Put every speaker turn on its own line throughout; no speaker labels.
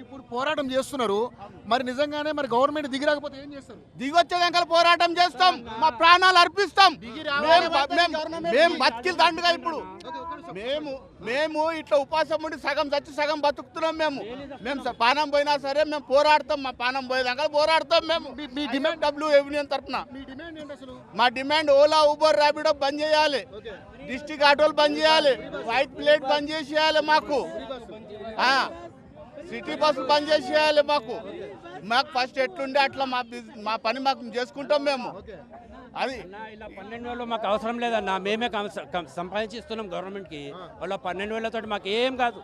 ఇప్పుడు పోరాటం చేస్తున్నారు, మరి నిజంగానే మరి గవర్నమెంట్ దిగి రాకపోతే ఏం చేస్తారు?
దిగొచ్చేదాకా పోరాటం చేస్తాం, మా ప్రాణాలు అర్పిస్తాం. మేము బతికిల్ దండుగా ఇప్పుడు మేము ఇట్లా ఉపాసం ఉండి సగం చచ్చి సగం బతుకుతున్నాం. మేము పానం పోయినా సరే మేము పోరాడతాం, మా పానం పోయేదాకా పోరాడతాం. మేము
మీ డిమాండ్
డబ్ల్యూ యూనియన్ తరఫున
మీ డిమాండ్ ఏంటి అసలు?
మా డిమాండ్ ఓలా ఊబర్ ర్యాపిడో బంద్ చేయాలి, డిస్ట్రిక్ట్ ఆటోలు బంద్ చేయాలి, వైట్ ప్లేట్ బంద్ చేసేయాలి, మాకు సిటీ బస్సులు బంద్ చేసేయాలి. మాకు ఫస్ట్ ఎట్లుండే అట్లా మా పని మాకు చేసుకుంటాం మేము. అది
ఇలా 12,000 మాకు అవసరం లేదన్న, మేమే సంపాదించిస్తున్నాం గవర్నమెంట్కి. వాళ్ళ 12,000 మాకు ఏం కాదు,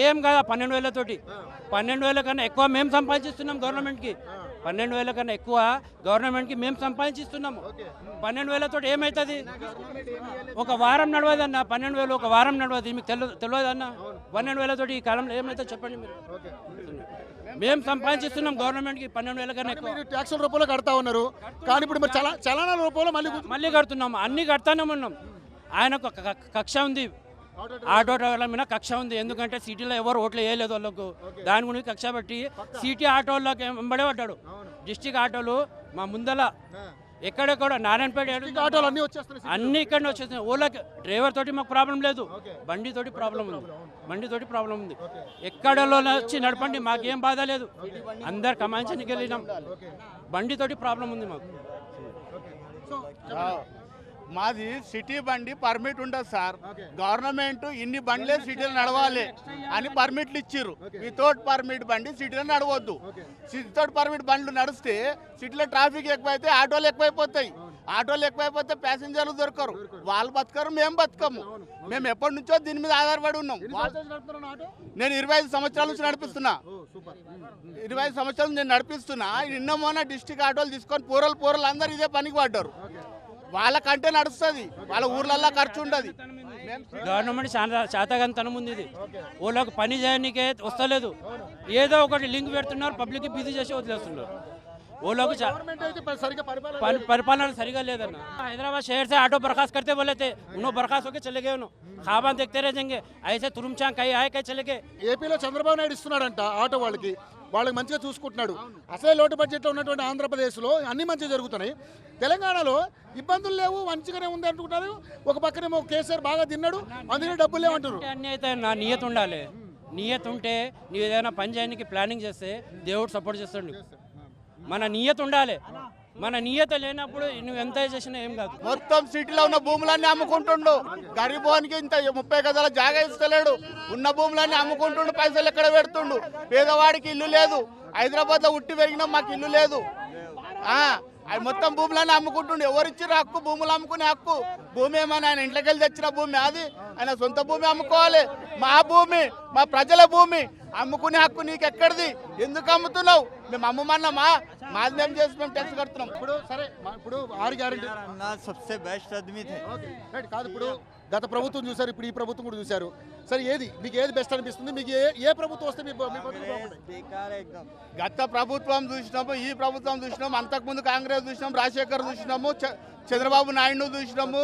ఏం కాదు 12,000. 12,000 కన్నా ఎక్కువ మేము సంపాదించిస్తున్నాం గవర్నమెంట్కి. 12,000 కన్నా ఎక్కువ గవర్నమెంట్కి మేము సంపాదించిస్తున్నాము. 12,000 ఏమవుతుంది? ఒక వారం నడవదన్న 12,000, ఒక వారం నడవదు. మీకు తెలియదన్న 12,000 ఈ కాలంలో ఏమవుతుంది చెప్పండి మీరు. మేము సంపాదించిస్తున్నాం గవర్నమెంట్కి 12,000 కన్నా ఎక్కువ.
మీరు ట్యాక్సుల రూపంలో కడతా ఉన్నారు, కానీ ఇప్పుడు మరి చలనాల రూపంలో
మళ్ళీ కడుతున్నాము, అన్ని కడతానే ఉన్నాం. ఆయనకు కక్ష ఉంది, ఆటో డ్రైవర్ల మీద కక్ష ఉంది. ఎందుకంటే సిటీలో ఎవరు ఓట్లు వేయలేదు వాళ్ళకు, దాని గురించి కక్ష పెట్టి సిటీ ఆటోళ్ళకి వెంబడే పడ్డాడు. డిస్టిక్ ఆటోలు మా ముందల ఎక్కడెక్కడ నారాయణపేట
ఆటోలు అన్ని వచ్చేస్తున్నాయి,
అన్ని ఇక్కడనే వచ్చేస్తున్నాయి. ఓళ్ళకి డ్రైవర్ తోటి మాకు ప్రాబ్లం లేదు, బండితోటి ప్రాబ్లం ఉంది. ఎక్కడలో వచ్చి నడపండి, మాకేం బాధ లేదు. అందరు కమాంచానికి వెళ్ళినాం, బండితోటి ప్రాబ్లం ఉంది మాకు.
మాది సిటీ బండి పర్మిట్ ఉండదు సార్. గవర్నమెంట్ ఇన్ని బండ్లే సిటీలో నడవాలి అని పర్మిట్లు ఇచ్చిర్రు. వితౌట్ పర్మిట్ బండి సిటీలో నడవద్దు. వితౌట్ పర్మిట్ బండ్లు నడిస్తే సిటీలో ట్రాఫిక్ ఎక్కువైతే ఆటోలు ఎక్కువైపోతాయి. ఆటోలు ఎక్కువైపోతే ప్యాసింజర్లు దొరకరు, వాళ్ళు బతకరు, మేము బతకము. మేము ఎప్పటి నుంచో దీని మీద ఆధారపడి ఉన్నాం. నేను 25 సంవత్సరాల నుంచి నడిపిస్తున్నా, 25 సంవత్సరాలు నేను నడిపిస్తున్నా. నిన్న మొన్న డిస్టిక్ ఆటోలు తీసుకొని పూరలు అందరు ఇదే పనికి పడ్డారు. వాళ్ళకంటే నడుస్తుంది, వాళ్ళ ఊర్లల్లో ఖర్చు ఉండదు.
గవర్నమెంట్ శాతగంతనం ఉంది. ఇది వాళ్ళకి పని చేయడానికే వస్తలేదు, ఏదో ఒకటి లింక్ పెడుతున్నారు, పబ్లిక్ బిజీ చేసి వదిలేస్తున్నారు. వాళ్ళకు పరిపాలన సరిగా లేదన్న. हैदराबाद शहर से ऑटो बर्खास्त करते बोले थे, उन्होंने बर्खास्त होकर चले गए. खाबान देखते रह जाएंगे ऐसे तुरुमचांग कहीं आए कहीं चले गए.
ఏపీలో చంద్రబాబు నాయుడు ఇస్తున్నాడంట ఆటో వాళ్ళకి మంచిగా చూసుకుంటున్నాడు. అసలే లోటు బడ్జెట్లో ఉన్నటువంటి ఆంధ్రప్రదేశ్లో అన్ని మంచిగా జరుగుతున్నాయి. తెలంగాణలో ఇబ్బందులు లేవు, మంచిగానే ఉంది అంటున్నారు. ఒక పక్కనేమో కేసీఆర్ బాగా తిన్నాడు, అందుకే డబ్బులు లేవంటారు.
అన్నీ అయితే నా నియత ఉండాలి. నియత ఉంటే నువ్వు ఏదైనా పని చేయడానికి ప్లానింగ్ చేస్తే దేవుడు సపోర్ట్ చేస్తాడు. మన నియత ఉండాలి, మన నియత లేనప్పుడు నువ్వు ఎంత చేసినా ఏం కాదు.
మొత్తం సిటీలో ఉన్న భూములన్నీ అమ్ముకుంటుండు. గరీబోనికి ఇంత 30 గజాల జాగా ఇస్తలేడు. ఉన్న భూములన్నీ అమ్ముకుంటుండు, పైసలు ఎక్కడ పెడుతుండు. పేదవాడికి ఇల్లు లేదు. హైదరాబాద్ లో ఉట్టి పెరిగినా మాకు ఇల్లు లేదు. అవి మొత్తం భూములన్నీ అమ్ముకుంటుండు. ఎవరిచ్చిన హక్కు? భూములు అమ్ముకునే హక్కు. భూమి ఏమైనా ఆయన ఇంట్లోకి వెళ్ళి తెచ్చిన భూమి? అది ఆయన సొంత భూమి అమ్ముకోవాలి. మా భూమి, మా ప్రజల భూమి అమ్ముకునే హక్కు నీకు ఎక్కడిది? ఎందుకు అమ్ముతున్నావు? మేము అమ్మమన్నామా? మాది మేము చేసి మేము ట్యాక్స్ కడుతున్నాం.
ఇప్పుడు సరే, ఇప్పుడు 6 గ్యారెంటీ
सबसे बेस्ट आदमी थे.
కాదు, ఇప్పుడు గత ప్రభుత్వం చూసారు, ఇప్పుడు ఈ ప్రభుత్వం కూడా చూసారు. సరే, మీకు ఏది బెస్ట్ అనిపిస్తుంది? మీకు ఏ ప్రభుత్వం వస్తే మీ
बेकार एकदम.
గత ప్రభుత్వం చూసినాము, ఈ ప్రభుత్వం చూసినాము, అంతకుముందు కాంగ్రెస్ చూసినాము, రాజశేఖర్ చూసినాము, చంద్రబాబు నాయుడు చూసినాము,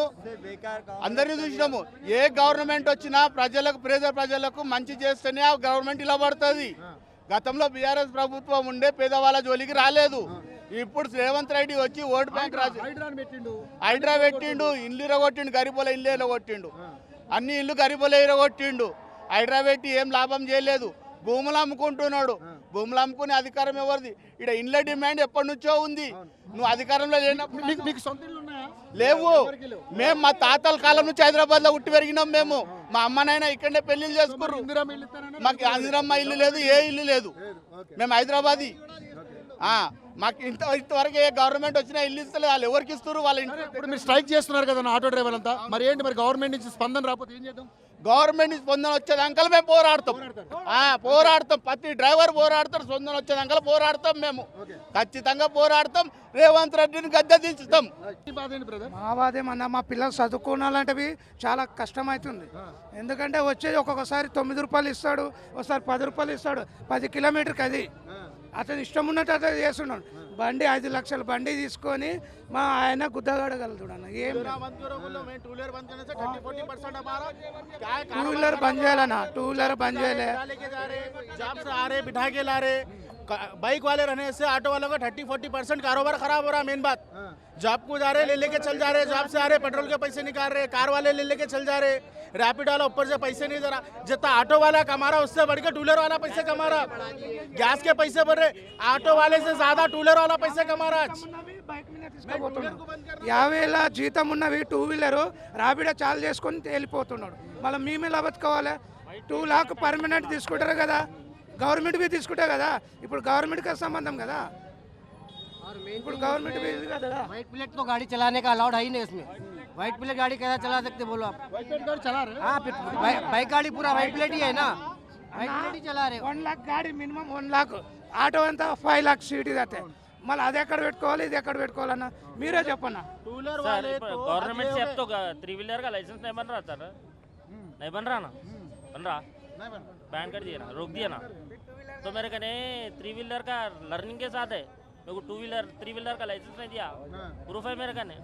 అందరినీ చూసినాము. ఏ గవర్నమెంట్ వచ్చినా ప్రజలకు మంచి చేస్తేనే ఆ గవర్నమెంట్ ఇలా పడుతుంది. గతంలో బీఆర్ఎస్ ప్రభుత్వం ఉండే పేదవాళ్ళ జోలికి రాలేదు. ఇప్పుడు రేవంత్ రెడ్డి వచ్చి ఓటు బ్యాంక్ హైడ్రా పెట్టిండు, ఇల్లు ఇరగొట్టిండు, గరీబోల ఇల్లు ఇరగొట్టిండు, అన్ని ఇల్లు గరీబోల ఇరగొట్టిండు. హైడ్రా పెట్టి ఏం లాభం చేయలేదు. భూములు అమ్ముకుంటున్నాడు. భూములు అమ్ముకునే అధికారం ఎవరిది? ఇక్కడ ఇండ్ల డిమాండ్ ఎప్పటి నుంచో ఉంది. నువ్వు అధికారంలో లేనప్పుడు
మీకు సొంత ఇల్లు ఉన్నాయా?
లేవు. మేము మా తాతల కాలం నుంచి హైదరాబాద్ లో ఉట్టి పెరిగినాం. మేము మా అమ్మనైనా ఇక్కడనే పెళ్లిళ్ళు చేసుకుర్రు. మాకు ఇందిరమ్మ ఇల్లు లేదు, ఏ ఇల్లు లేదు. మేము హైదరాబాదీ. మాకు ఇంతవరకు ఏ గవర్నమెంట్ వచ్చినా ఇల్లు ఇస్తలేదు. వాళ్ళు ఎవరికి ఇస్తారు? వాళ్ళ ఇంట్లో.
ఇప్పుడు మీరు స్ట్రైక్ చేస్తున్నారు కదా ఆటో డ్రైవర్ అంతా, మరి ఏంటి మరి గవర్నమెంట్ నుంచి స్పందన రాకపోతే ఏం చేద్దాం?
గవర్నమెంట్ నుంచి స్పందన వచ్చేదాకా మేము పోరాడతాం. ప్రతి డ్రైవర్ పోరాడతారు. స్పందన వచ్చేదాకా పోరాడతాం. మేము ఖచ్చితంగా పోరాడతాం. రేవంత్ రెడ్డిని గద్దె దించుతాం.
మా బాధేమన్నా, మా పిల్లలు చదువుకోవాలంటే చాలా కష్టమవుతుంది. ఎందుకంటే వచ్చేది ఒక్కొక్కసారి 9 రూపాయలు ఇస్తాడు, ఒకసారి 10 రూపాయలు ఇస్తాడు. 10 కిలోమీటర్కి అది అతను ఇష్టం ఉన్నట్టు అతను చేస్తున్నాడు. బండి 5 లక్షల బండి తీసుకొని మా ఆయన గుద్దగడగలదు అన్న ఏం
टू व्हीलर बंद करने से 30-40% हमारा क्या है,
టూ వీలర్ బంద్ చేయాలన్నా టూ వీలర్ బంద్ చేయలే
लेके जा रहे, जॉब से आ रहे, बिठा के ला रहे। बाइक वाले रहने से ऑटो वालों का 30-40% कारोबार खराब हो रहा है। मेन बात, जॉब को जा रहे, ले लेके चल जा रहे, जॉब से आ रहे, पेट्रोल के पैसे निकाल रहे, कार वाले ले लेके चल जा रहे, रैपिड वाला ऊपर से पैसे नहीं दे रहा। जितना ऑटो वाला कमा रहा उससे बढ़ के टू व्हीलर वाला पैसे कमा रहा। गैस के पैसे बढ़ रहे, ऑटो वाले से ज्यादा टू व्हीलर वाला पैसे कमा रहा आज।
బైక్ మీద తీసుకుపోతున్నాడు 50,000 జీతం ఉన్నవి టూ వీలరు రాబిడ చాలు చేసుకొని వెళ్ళిపోతున్నాడు. మళ్ళీ మేము ఎలా బతుకోవాలి? 2 లాక్ పర్మనెంట్ తీసుకుంటారు కదా, గవర్నమెంట్ బి తీసుకుంటారు కదా. ఇప్పుడు గవర్నమెంట్కి సంబంధం కదా, ఇప్పుడు గవర్నమెంట్ బి కదా.
व्हाइट प्लेट तो गाड़ी चलाने का अलाउड है ही नहीं इसमें। व्हाइट प्लेट गाड़ी कैसा चला सकते बोलो आप?
चला रहे
हाँ फिर बाइक गाड़ी पूरा व्हाइट प्लेट ही है ना, व्हाइट प्लेट ही चला रहे हो।
1 లాక్ గాడి మినిమం 1 లాక్, ఆటో అంతా 5 లాక్ సీట్ ఇది అయితే. మళ్ళీ అది ఎక్కడ పెట్టుకోవాలి, ఇది ఎక్కడ పెట్టుకోవాలన్నా మీరే చెప్పన్నా.
टू व्हीलर
सर गवर्नमेंट से अब तो 3 व्हीलर का लाइसेंस नहीं बन रहा था ना, नहीं बन रहा ना, बन रहा बैन कर दिया ना, रोक दिया ना। तो मेरे कहने 3 व्हीलर का लर्निंग के साथ है, मेरे को 3 व्हीलर का लाइसेंस नहीं दिया, प्रूफ है मेरे कहने।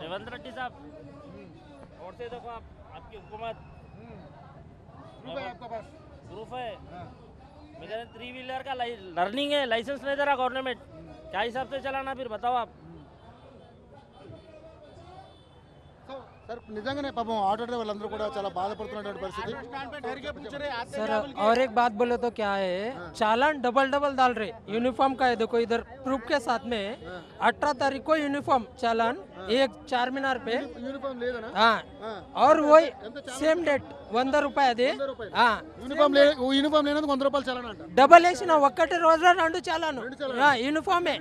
रेवंत रेड्डी साहब और से देखो आप, आपकी हुकूमत प्रूफ है। मेरे 3 व्हीलर का लर्निंग है, लाइसेंस नहीं दे रहा गवर्नमेंट, क्या हिसाब से चलाना फिर बताओ आप।
సార్ నిజంగానే పాపం ఆటో డ్రైవర్లు కూడా చాలా బాధపడుతున్నటువంటి పరిస్థితి.
सर और एक बात बोले तो क्या है, चालान डबल डबल डाल रहे। यूनिफॉर्म का है, देखो इधर प्रूफ के साथ में 18 तारीख को यूनिफॉर्म चालान एक 4 मीनार पे,
యూనిఫామ్ లేదనా?
हाँ, और वही सेम डेट 100 రూపాయి అది.
యూనిఫామ్ లేనందుకు 100 రూపాయలు చలానా అంట.
డబల్ వేసిన ఒక్కటి రోజులో 2 చాలాను యూనిఫామే.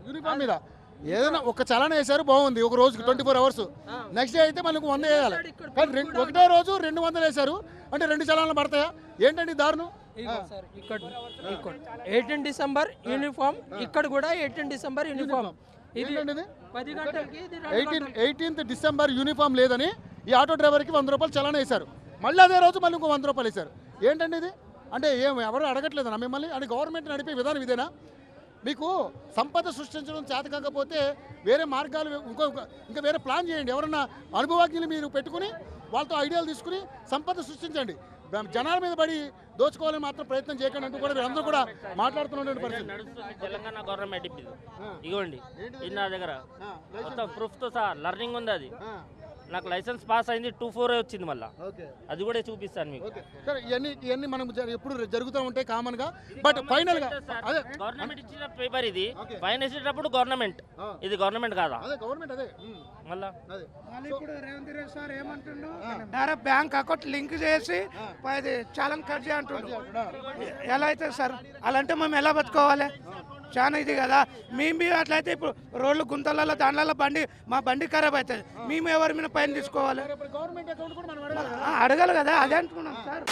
యూనిఫామ్ మీద ఏదైనా ఒక చలానా వేశారు బాగుంది, ఒక రోజుకి 24 అవర్స్. నెక్స్ట్ డే అయితే మనకు 100 వేయాలి, కానీ ఒకటే రోజు 200 వేశారు అంటే 2 చలానాలు పడతాయా? ఏంటండి దారుణం?
ఇగో సార్ ఇక్కడ 18 డిసెంబర్ యూనిఫామ్, ఇక్కడ కూడా 18 డిసెంబర్ యూనిఫామ్. ఇది
ఏంటండి ఇది?
10 గంటలకి ఇది
18th డిసెంబర్ యూనిఫామ్ లేదని ఈ ఆటో డ్రైవర్కి 100 రూపాయలు చలానా వేశారు, మళ్ళీ అదే రోజు మళ్ళీ ఇంకో 100 రూపాయలు వేశారు. ఏంటండి ఇది? అంటే ఎవరు అడగట్లేదన్నా మిమ్మల్ని? అంటే గవర్నమెంట్ నడిపే విధానం ఇదేనా? మీకు సంపద సృష్టించడం చేత కాకపోతే వేరే మార్గాలు ఇంకా వేరే ప్లాన్ చేయండి. ఎవరన్నా అనుభవజ్ఞులు మీరు పెట్టుకుని వాళ్ళతో ఐడియాలు తీసుకుని సంపద సృష్టించండి. జనాల మీద పడి దోచుకోవాలని మాత్రం ప్రయత్నం చేయకండి అంటూ కూడా వీళ్ళందరూ కూడా మాట్లాడుతున్నటువంటి పరిస్థితి.
నడుస్తుంది తెలంగాణ గవర్నమెంట్ ఇప్పుడు ఇగోండి, ఇది నా దగ్గర మొత్తం ప్రూఫ్తో సహా లర్నింగ్ ఉంది. అది నాకు లైసెన్స్ పాస్ అయింది 24 వచ్చింది, మళ్ళీ అది కూడా చూపిస్తాను మీకు.
సరే ఇవన్నీ మనం ఎప్పుడు జరుగుతూ ఉంటాయి కామన్ గా, బట్ ఫైనల్ గా అదే
గవర్నమెంట్ ఇచ్చిన పేపర్ ఇది, ఫైన్ వేసేటప్పుడు గవర్నమెంట్, ఇది గవర్నమెంట్ కాదా
అదే గవర్నమెంట్ అదే
మళ్ళా?
మళ్ళీ ఇప్పుడు రేవంత్ రెడ్డి సార్ ఏమంటుండు, డైరెక్ట్ బ్యాంక్ అకౌంట్ లింక్ చేసి అది చాలాన్ కట్ చేయంటుండు. ఎలా అవుతుంది సార్? అలాంటే మేము ఎలా బతుకోవాలి? చాలా ఇది కదా. మేము అట్లయితే ఇప్పుడు రోడ్లు గుంతలలో దానిలలో మా బండి ఖరాబ్ అవుతుంది, మేము ఎవరి మీద పైన తీసుకోవాలి?
గవర్నమెంట్ అకౌంట్ కూడా మనం
అడగాలి కదా, అదే అంటున్నాం సార్.